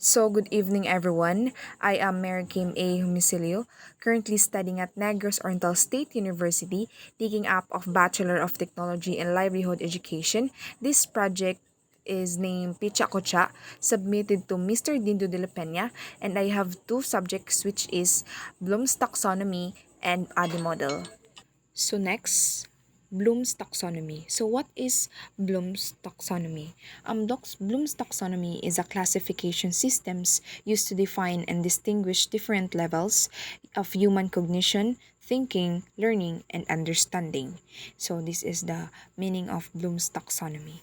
So, good evening, everyone. I am Mary Kim A. Humisilio, currently studying at Negros Oriental State University, taking up of Bachelor of Technology and Livelihood Education. This project is named Pecha Kutcha, submitted to Mr. Dindo de la Peña, and I have two subjects, which is Bloom's Taxonomy and ADI Model. So next, Bloom's taxonomy. So what is Bloom's taxonomy? Bloom's taxonomy is a classification systems used to define and distinguish different levels of human cognition, thinking, learning, and understanding. So this is the meaning of Bloom's taxonomy.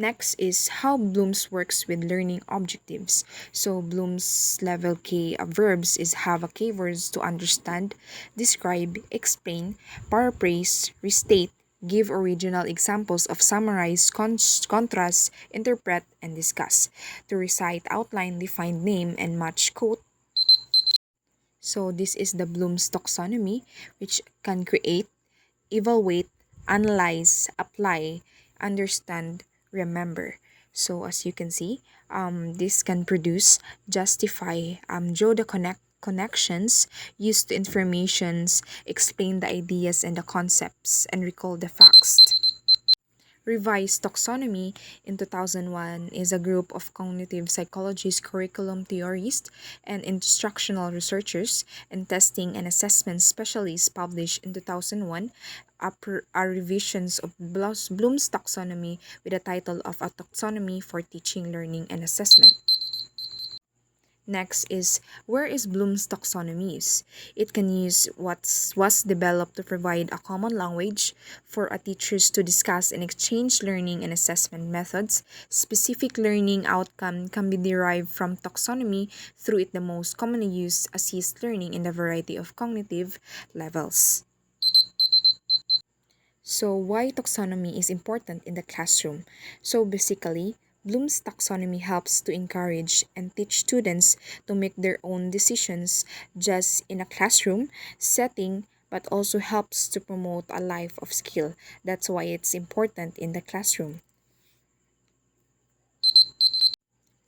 Next is how Bloom's works with learning objectives. So Bloom's level K verbs is have a keywords to understand, describe, explain, paraphrase, restate, give original examples of summarize, contrast, interpret, and discuss. To recite, outline, define, name, and match quote. So this is the Bloom's taxonomy, which can create, evaluate, analyze, apply, understand, remember. So as you can see, this can produce, justify, draw the connections, use the informations, explain the ideas and the concepts, and recall the facts. Revised Taxonomy in 2001 is a group of cognitive psychologists, curriculum theorists, and instructional researchers and testing and assessment specialists published in 2001 a revisions of Bloom's taxonomy with the title of A Taxonomy for Teaching, Learning, and Assessment. Next is where is Bloom's taxonomy is. It can use what was developed to provide a common language for a teachers to discuss and exchange learning and assessment methods. Specific learning outcome can be derived from taxonomy through it the most commonly used assist learning in a variety of cognitive levels. So, why taxonomy is important in the classroom? So, basically, Bloom's taxonomy helps to encourage and teach students to make their own decisions just in a classroom setting, but also helps to promote a life of skill. That's why it's important in the classroom.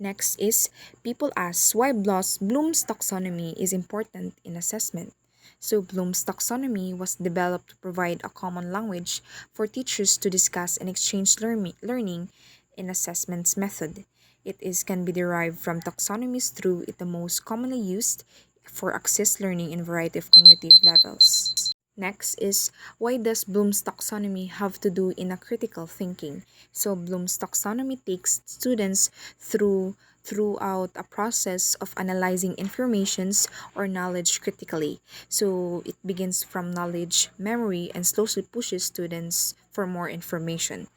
Next is people ask why Bloom's taxonomy is important in assessment. So Bloom's taxonomy was developed to provide a common language for teachers to discuss and exchange learning in assessments method. It is can be derived from taxonomies through it the most commonly used for access learning in variety of cognitive levels. Next is why does Bloom's taxonomy have to do in a critical thinking? So Bloom's taxonomy takes students throughout a process of analyzing informations or knowledge critically. So it begins from knowledge, memory, and slowly pushes students for more information.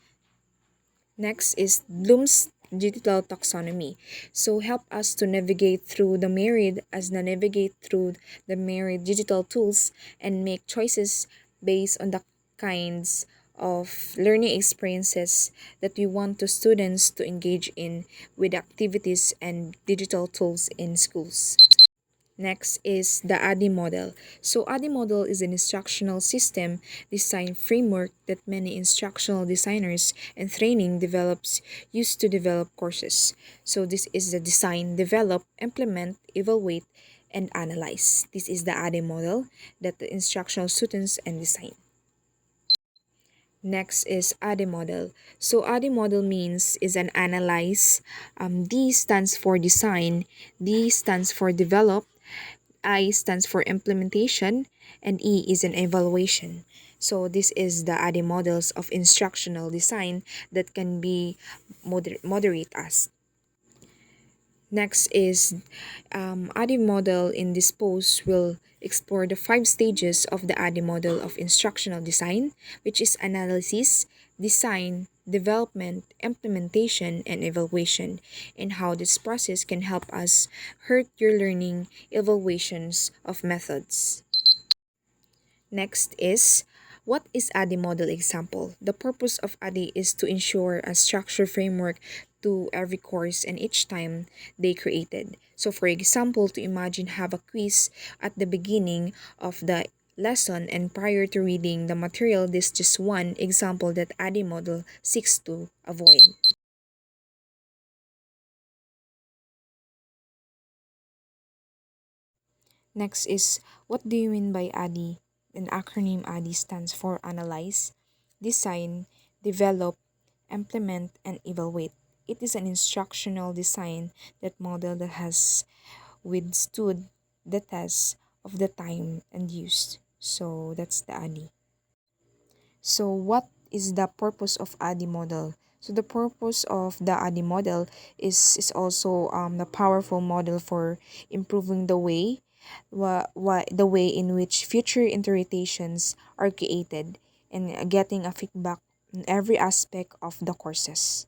Next is Bloom's digital taxonomy. So help us to navigate through the myriad digital tools and make choices based on the kinds of learning experiences that we want the students to engage in with activities and digital tools in schools. Next is the ADI model. So ADI model is an instructional system design framework that many instructional designers and training develops used to develop courses. So this is the design, develop, implement, evaluate, and analyze. This is the ADI model that the instructional students and design. Next is ADI model. So ADI model means is an analyze. D stands for design. D stands for develop. I stands for implementation, and E is an evaluation. So this is the ADI models of instructional design that can be moderate as. Next is ADI model in this post will explore the five stages of the ADI model of instructional design, which is analysis, design, development, implementation, and evaluation, and how this process can help us hurt your learning evaluations of methods. Next is what is ADI model example? The purpose of ADI is to ensure a structure framework to every course and each time they created. So for example, to imagine have a quiz at the beginning of the lesson and prior to reading the material, this is just one example that ADI model seeks to avoid. Next is, what do you mean by ADI? An acronym ADI stands for Analyze, Design, Develop, Implement, and Evaluate. It is an instructional design that model that has withstood the test of the time and used. So that's the ADI. So what is the purpose of ADI model? So the purpose of the ADI model is also the powerful model for improving the way the way in which future interpretations are created and getting a feedback in every aspect of the courses.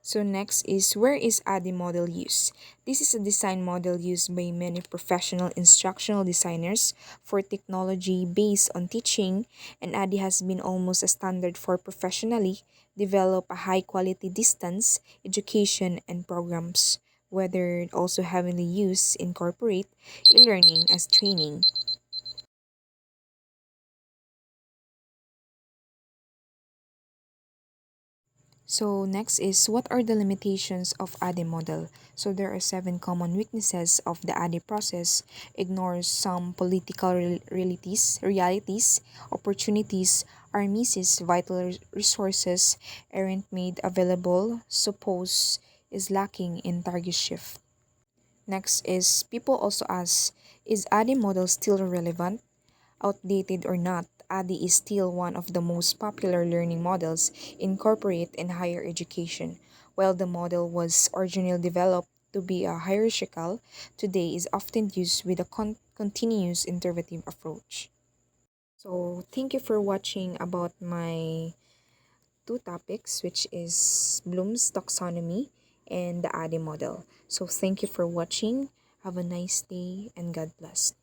So next is, where is ADI model used? This is a design model used by many professional instructional designers for technology based on teaching, and ADI has been almost a standard for professionally develop a high quality distance education and programs, whether also heavily used in corporate e-learning as training. So next is, what are the limitations of ADE model? So there are seven common weaknesses of the ADE process. Ignores some political realities, opportunities are misses vital resources aren't made available, suppose is lacking in target shift. Next is, people also ask, is ADE model still relevant? Outdated or not, ADI is still one of the most popular learning models in corporate and higher education. While the model was originally developed to be a hierarchical, today is often used with a continuous interpretive approach. So, thank you for watching about my two topics, which is Bloom's taxonomy and the ADI model. So, thank you for watching. Have a nice day and God bless.